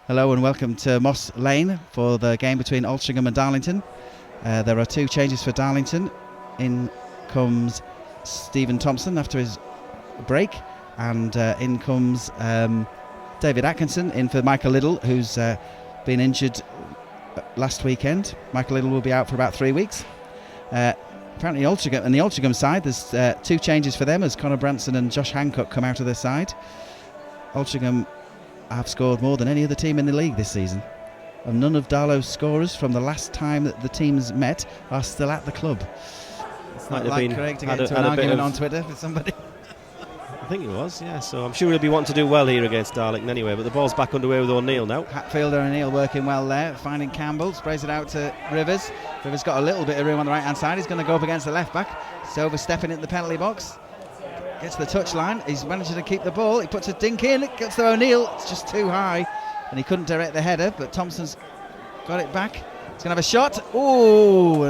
Hello and welcome to Moss Lane for the game between Altrincham and Darlington. There are two changes for Darlington. In comes Stephen Thompson after his break, and in comes David Atkinson in for Michael Liddell, who's been injured last weekend. Michael Liddell will be out for about 3 weeks. Apparently Altrincham, on the Altrincham side, there's two changes for them as Connor Branson and Josh Hancock come out of their side. Altrincham have scored more than any other team in the league this season, and none of Darlo's scorers from the last time that the teams met are still at the club. It's not like Craig to get into an argument on Twitter with somebody. I think it was, yeah. So I'm sure he'll be wanting to do well here against Darlington anyway. But the ball's back underway with O'Neill now. Hatfield and O'Neill working well there, finding Campbell, sprays it out to Rivers. Rivers got a little bit of room on the right hand side. He's going to go up against the left back. He's overstepping into the penalty box. Gets to the touchline. He's managing to keep the ball. He puts a dink in. It gets to O'Neill. It's just too high, and he couldn't direct the header. But Thompson's got it back. He's going to have a shot. Ooh!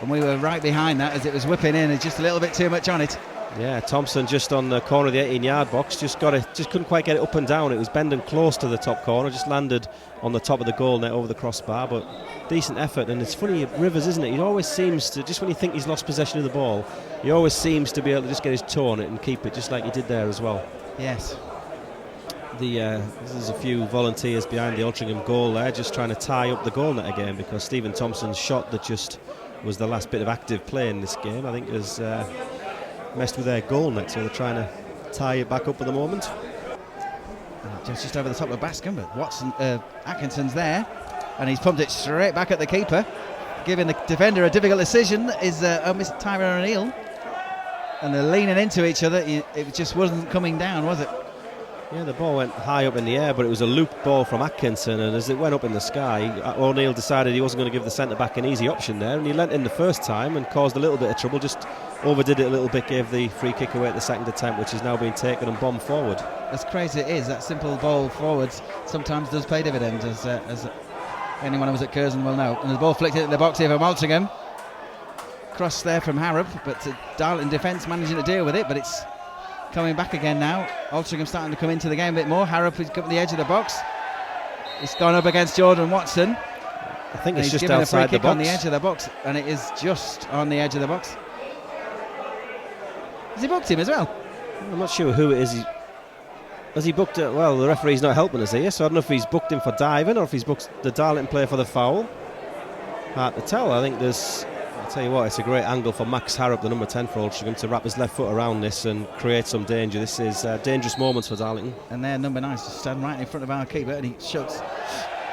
And we were right behind that as it was whipping in. It's just a little bit too much on it. Yeah, Thompson just on the corner of the 18-yard box. Just couldn't quite get it up and down. It was bending close to the top corner. Just landed on the top of the goal net over the crossbar. But decent effort. And it's funny, Rivers, isn't it? He always seems to, just when you think he's lost possession of the ball, he always seems to be able to just get his toe on it and keep it, just like he did there as well. Yes. There's a few volunteers behind the Altrincham goal there, just trying to tie up the goal net again, because Stephen Thompson's shot that just was the last bit of active play in this game, I think, has messed with their goal net, so they're trying to tie it back up at the moment. Just over the top of Bascombe, but Atkinson's there, and he's pumped it straight back at the keeper, giving the defender a difficult decision. Is Tyrone O'Neill, and they're leaning into each other. It just wasn't coming down, was it? Yeah, the ball went high up in the air, but it was a looped ball from Atkinson, and as it went up in the sky, O'Neill decided he wasn't going to give the centre-back an easy option there, and he lent in the first time and caused a little bit of trouble, just overdid it a little bit, gave the free kick away at the second attempt, which is now being taken and bombed forward. As crazy it is, that simple ball forwards sometimes does pay dividends, as anyone who was at Curzon will know. And the ball flicked in the box here from Altrincham. Cross there from Harrop, but Darlington defence managing to deal with it, but it's coming back again now. Altrincham starting to come into the game a bit more. Harrop has come to the edge of the box. It's gone up against Jordan Watson. I think it's just outside the box. On the edge of the box, and it is just on the edge of the box. Has he booked him as well? I'm not sure who it is. Has he booked it? Well, the referee's not helping us here, so I don't know if he's booked him for diving or if he's booked the Darlington player for the foul. Hard to tell. I think I'll tell you what, it's a great angle for Max Harrop, the number 10 for Altrincham, to wrap his left foot around this and create some danger. This is dangerous moments for Darlington. And there, number 9 just standing right in front of our keeper, and he shoots.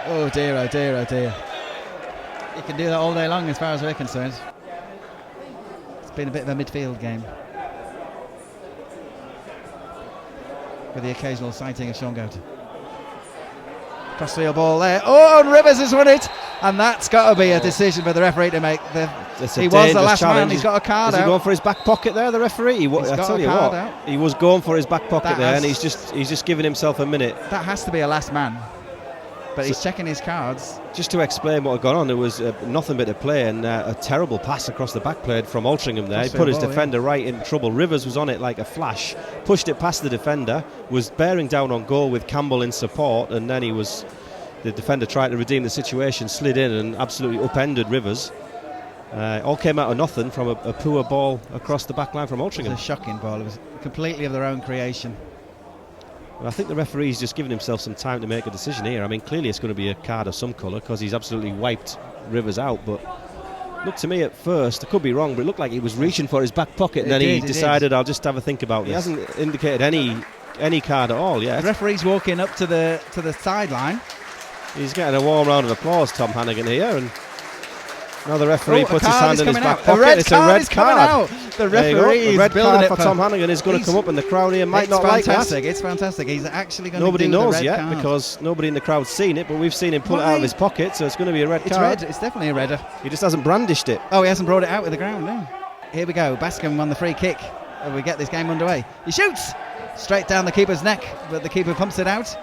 Oh dear, oh dear, oh dear. He can do that all day long as far as we're concerned. It's been a bit of a midfield game, with the occasional sighting of Sean Goat. Crossfield ball there. Oh, and Rivers has won it, and that's got to be a decision for the referee to make. He was the last man. He's got a card out. Is he going for his back pocket there, the referee? He was going for his back pocket there, and he's just giving himself a minute. That has to be a last man. But he's checking his cards. Just to explain what had gone on, there was nothing but a play, and a terrible pass across the back plate from Altrincham there. He put his defender right in trouble. Rivers was on it like a flash, pushed it past the defender, was bearing down on goal with Campbell in support, and then the defender tried to redeem the situation, slid in and absolutely upended Rivers. All came out of nothing from a poor ball across the back line from Altrincham. It was a shocking ball. It was completely of their own creation. I think the referee's just giving himself some time to make a decision here. I mean, clearly it's going to be a card of some colour because he's absolutely wiped Rivers out. But looked to me at first, I could be wrong, but it looked like he was reaching for his back pocket, and then he decided, I'll just have a think about this. He hasn't indicated any card at all yet. The referee's walking up to the sideline. He's getting a warm round of applause, Tom Hannigan here, and now the referee puts his hand in his back pocket. It's a red card. The referee is red building card it for Tom Hannigan is going to come up, and the crowd here might not like that. It's fantastic. He's actually going to Nobody do knows the red yet card. because nobody in the crowd's seen it, but we've seen him pull it out of his pocket, so it's going to be a red card. It's red. It's definitely a redder. He just hasn't brandished it. Oh, he hasn't brought it out with the ground, no. Here we go. Bascombe on the free kick. We get this game underway. He shoots straight down the keeper's neck, but the keeper pumps it out.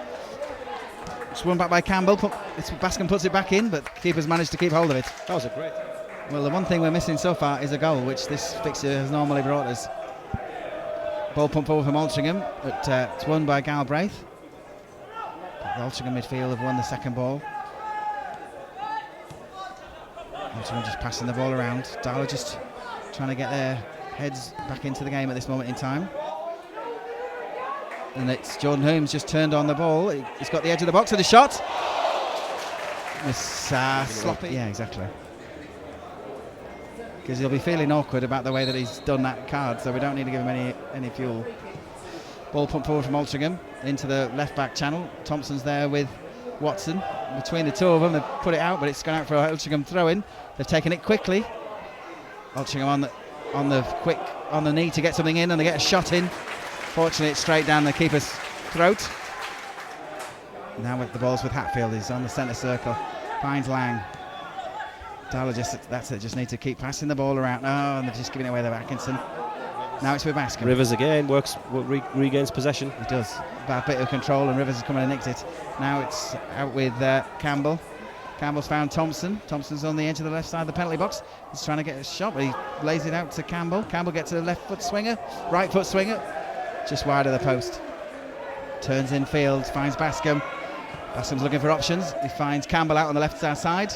It's won back by Campbell. Bascombe puts it back in, but the keeper's managed to keep hold of it. That was a great. Well, the one thing we're missing so far is a goal, which this fixture has normally brought us. Ball pump forward from Altrincham, but it's won by Galbraith. The Altrincham midfield have won the second ball. Altrincham just passing the ball around. Darlo just trying to get their heads back into the game at this moment in time. And it's Jordan Holmes just turned on the ball. He's got the edge of the box and a shot. It's sloppy. Yeah, exactly. Because he'll be feeling awkward about the way that he's done that card, so we don't need to give him any fuel. Ball pumped forward from Altrincham into the left back channel. Thompson's there with Watson. Between the two of them, they've put it out, but it's gone out for a Altrincham throw-in. They've taken it quickly. Altrincham on the knee to get something in, and they get a shot in. Fortunately, it's straight down the keeper's throat. Now with the balls with Hatfield, he's on the centre circle. Finds Lang. Darlo just need to keep passing the ball around. Oh, and they're just giving it away to Atkinson. Now it's with Bascom. Rivers again regains possession. He does. Bad bit of control, and Rivers has come in and nicked it. Now it's out with Campbell. Campbell's found Thompson. Thompson's on the edge of the left side of the penalty box. He's trying to get a shot, but he lays it out to Campbell. Campbell gets a left foot swinger, right foot swinger, just wide of the post. Turns in field, finds Bascom. Bascom's looking for options. He finds Campbell out on the left side.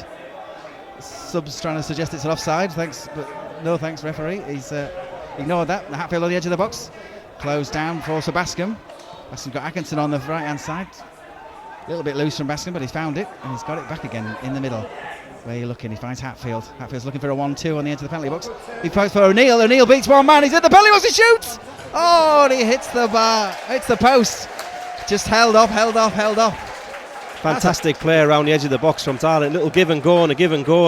Sub's trying to suggest it's an offside. Thanks, but no thanks, referee. He's ignored that. The Hatfield on the edge of the box. Closed down for Bascom. Bascom's got Atkinson on the right hand side. A little bit loose from Bascom, but he's found it and he's got it back again in the middle. Where you're looking, he finds Hatfield. Hatfield's looking for a 1-2 on the edge of the penalty box. He fights for O'Neill. O'Neill beats one man. He's at the penalty box. He shoots. Oh, and he hits the bar. Hits the post. Just held off. Fantastic play around the edge of the box from Darlington. Little give and go,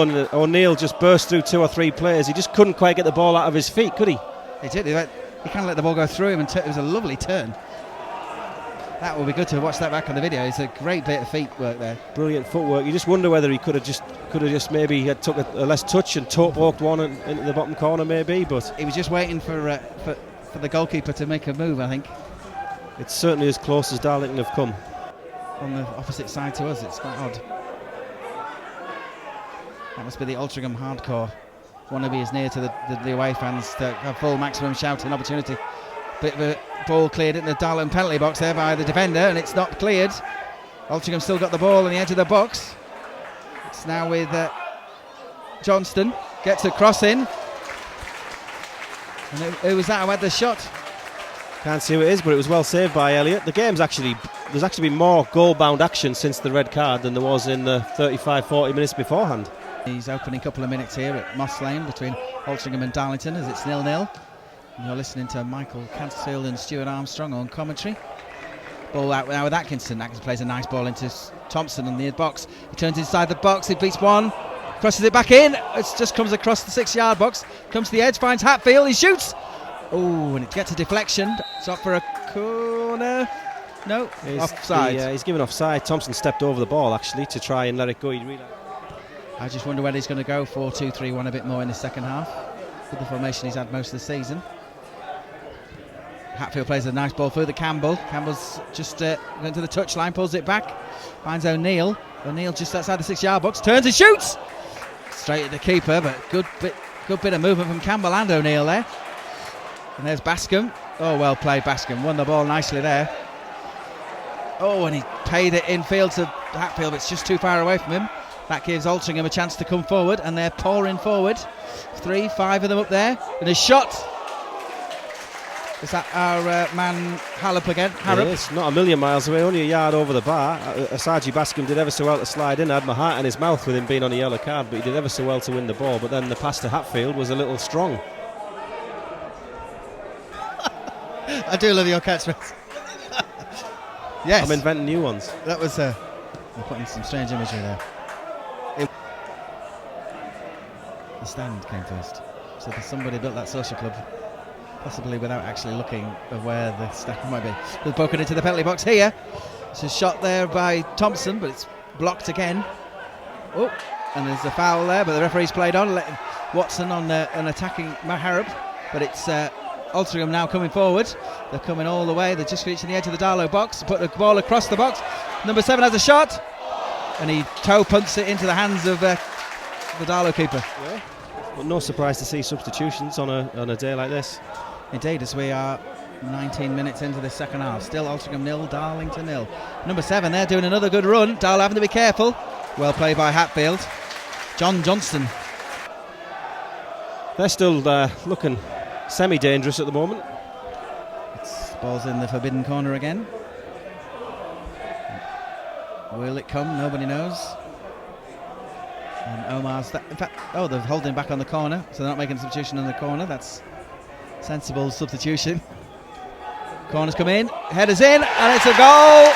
and O'Neill just burst through 2 or 3 players. He just couldn't quite get the ball out of his feet, could he? He did. He kind of let the ball go through him, and it was a lovely turn. That will be good to watch that back on the video. It's a great bit of feet work there. Brilliant footwork. You just wonder whether he could have just maybe had took a less touch and walked one into the bottom corner maybe, but he was just waiting for the goalkeeper to make a move, I think. It's certainly as close as Darlington have come. On the opposite side to us, it's quite odd. That must be the Altrincham hardcore. Want to be as near to the away fans to have full maximum shouting opportunity. Bit of a ball cleared in the Darlington penalty box there by the defender, and it's not cleared. Altrincham still got the ball on the edge of the box. It's now with Johnston. Gets a cross in. And who was that who had the shot? Can't see who it is, but it was well saved by Elliott. There's actually been more goal-bound action since the red card than there was in the 35-40 minutes beforehand. He's opening a couple of minutes here at Moss Lane between Altrincham and Darlington as it's 0-0. And you're listening to Michael Cansfield and Stuart Armstrong on commentary. Ball out now with Atkinson. Atkinson plays a nice ball into Thompson on the box. He turns inside the box, he beats one, crosses it back in. It just comes across the 6-yard box, comes to the edge, finds Hatfield, he shoots. Oh, and it gets a deflection. It's up for a corner. No, offside. He's given offside. Thompson stepped over the ball actually to try and let it go. I just wonder whether he's going to go 4-2-3-1 a bit more in the second half with the formation he's had most of the season. Hatfield plays a nice ball through the Campbell. Campbell's just going to the touchline, pulls it back, finds O'Neill. O'Neill just outside the 6-yard box, turns and shoots! Straight at the keeper, but good bit of movement from Campbell and O'Neill there. And there's Bascom. Oh, well played, Bascom. Won the ball nicely there. Oh, and he paid it infield to Hatfield, but it's just too far away from him. That gives Altrincham a chance to come forward, and they're pouring forward. 5 of them up there. And a shot. Is that our man Harrop again? Harrop? It's not a million miles away, only a yard over the bar. Asaji Bascom did ever so well to slide in. I had my heart in his mouth with him being on a yellow card, but he did ever so well to win the ball. But then the pass to Hatfield was a little strong. I do love your catchphrase. Yes. I'm inventing new ones. That was I'm putting some strange imagery there. The stand came first. So somebody built that social club, possibly without actually looking at where the stand might be. They've broken into the penalty box here. It's a shot there by Thompson, but it's blocked again. Oh, and there's a foul there, but the referee's played on, letting Watson on an attacking Harrop. But it's Altrincham now coming forward. They're coming all the way. They're just reaching the edge of the Darlo box. Put the ball across the box. Number 7 has a shot, and he toe punts it into the hands of the Darlo keeper. Yeah. But no surprise to see substitutions on a day like this. Indeed, as we are 19 minutes into the second half. Still Altrincham 0, Darlington 0. Number 7, they're doing another good run. Darlo having to be careful. Well played by Hatfield. John Johnston. They're still looking semi-dangerous at the moment. Ball's in the forbidden corner again. Will it come? Nobody knows. And Omar's... in fact, they're holding back on the corner, so they're not making a substitution on the corner. That's sensible substitution. Corners come in, headers in, and it's a goal!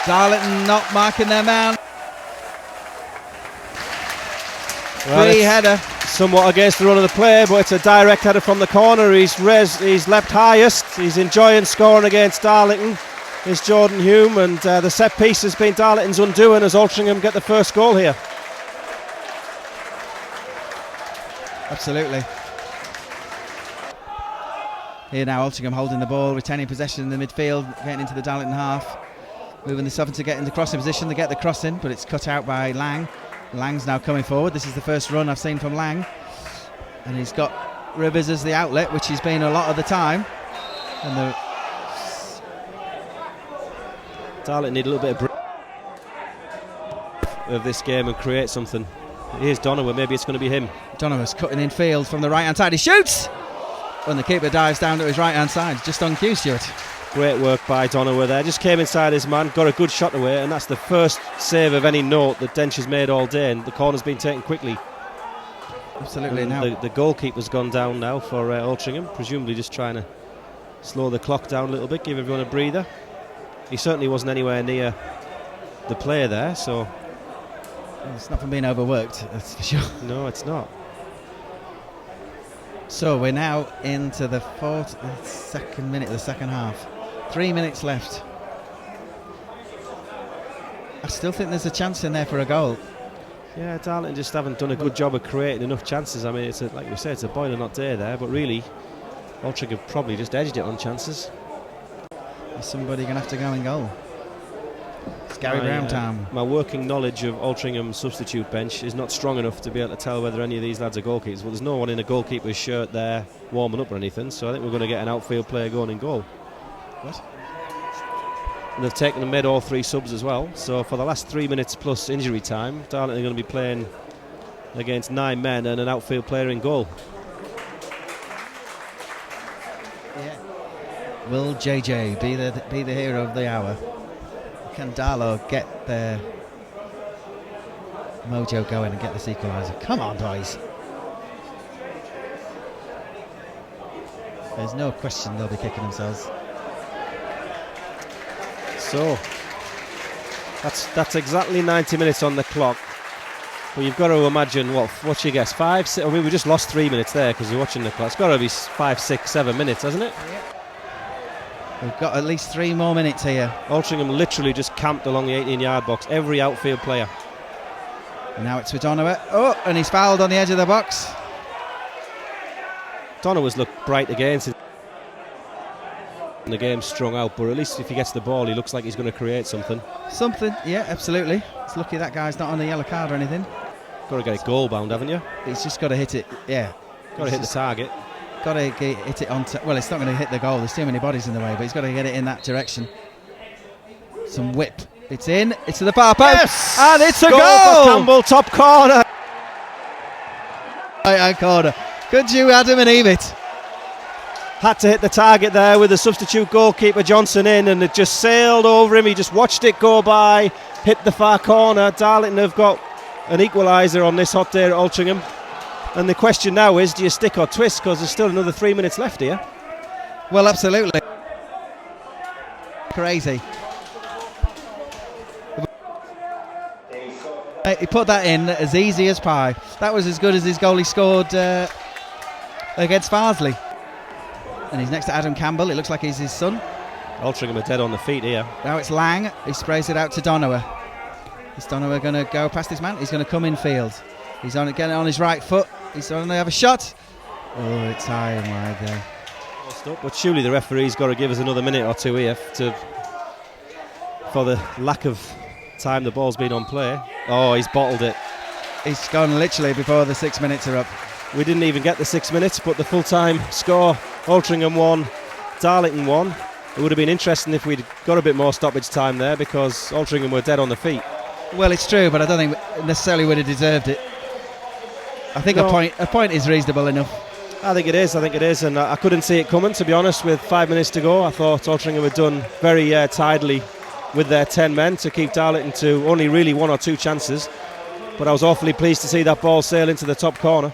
Darlington not marking their man. Well, Free header. Somewhat against the run of the play, but it's a direct header from the corner. He's left highest. He's enjoying scoring against Darlington. It's Jordan Hume, and the set piece has been Darlington's undoing as Altrincham get the first goal here. Absolutely. Here now Altrincham holding the ball, retaining possession in the midfield, getting into the Darlington half, moving the 7 to get into crossing position. They get the cross in, but it's cut out by Lang. Lang's now coming forward. This is the first run I've seen from Lang, and he's got Rivers as the outlet, which he's been a lot of the time. And Darlington need a little bit of this game and create something. Here's Donovan, maybe it's going to be him. Donovan's cutting in field from the right hand side. He shoots, and the keeper dives down to his right hand side. Just on cue, Stuart. Great work by Donovan there. Just came inside his man, got a good shot away, and that's the first save of any note that Dench has made all day, and the corner's been taken quickly. Absolutely. And now the goalkeeper's gone down now for Altrincham, presumably just trying to slow the clock down a little bit, give everyone a breather. He certainly wasn't anywhere near the player there, so... Well, it's not from being overworked, that's for sure. No, it's not. So we're now into the 42nd minute of the second half. 3 minutes left. I still think there's a chance in there for a goal. Yeah, Darlington just haven't done a good job of creating enough chances. I mean, it's like we said, it's a boiler not day there, but really, Altrincham have probably just edged it on chances. Is somebody going to have to go in goal? It's Gary Brown time. My working knowledge of Altringham's substitute bench is not strong enough to be able to tell whether any of these lads are goalkeepers. Well, there's no one in a goalkeeper's shirt there warming up or anything, so I think we're going to get an outfield player going in goal. What? And they've taken and made all 3 subs as well, so for the last 3 minutes plus injury time, Darlington are going to be playing against 9 men and an outfield player in goal. Yeah. Will JJ be the hero of the hour? Can Darlo get their mojo going and get this equaliser? Come on, boys. There's no question they'll be kicking themselves. So that's exactly 90 minutes on the clock. Well, you've got to imagine, what's your guess? 5, 6, I mean, we just lost 3 minutes there because you're watching the clock. It's got to be 5, 6, 7 minutes, hasn't it? Yeah. We've got at least 3 more minutes here. Altrincham literally just camped along the 18-yard box, every outfield player. And now it's with Donovan. Oh, and he's fouled on the edge of the box. Donovan's looked bright again since the game's strung out, but at least if he gets the ball, he looks like he's going to create something. Something, yeah, absolutely. It's lucky that guy's not on a yellow card or anything. Got to get it goal bound, haven't you? He's just got to hit it, yeah. Got to hit the target. Got to hit it well, it's not going to hit the goal. There's too many bodies in the way, but he's got to get it in that direction. Some whip. It's in. It's to the far post. Yes! And it's a goal! goal! For Campbell, top corner. Right-hand corner. Could you, Adam and Eve it? Had to hit the target there with the substitute goalkeeper Johnson in, and it just sailed over him. He just watched it go by, hit the far corner. Darlington have got an equaliser on this hot day at Altrincham. And the question now is, do you stick or twist? Because there's still another 3 minutes left here. Well, absolutely. Crazy. He put that in as easy as pie. That was as good as his goal he scored against Farsley. And he's next to Adam Campbell. It looks like he's his son. Altrincham are dead on the feet here. Now it's Lang. He sprays it out to Donovan. Is Donovan going to go past his man? He's going to come in field. He's on getting on his right foot. He's going to have a shot. Oh, it's high and wide there. But surely the referee's got to give us another minute or two here for the lack of time the ball's been on play. Oh, he's bottled it. He's gone literally before the 6 minutes are up. We didn't even get the 6 minutes, but the full-time score Altrincham 1, Darlington 1. It would have been interesting if we'd got a bit more stoppage time there, because Altrincham were dead on the feet. Well, it's true, but I don't think necessarily would have deserved it. I think a point is reasonable enough. I think it is, and I couldn't see it coming, to be honest. With 5 minutes to go, I thought Altrincham had done very tidily with their 10 men to keep Darlington to only really 1 or 2 chances. But I was awfully pleased to see that ball sail into the top corner.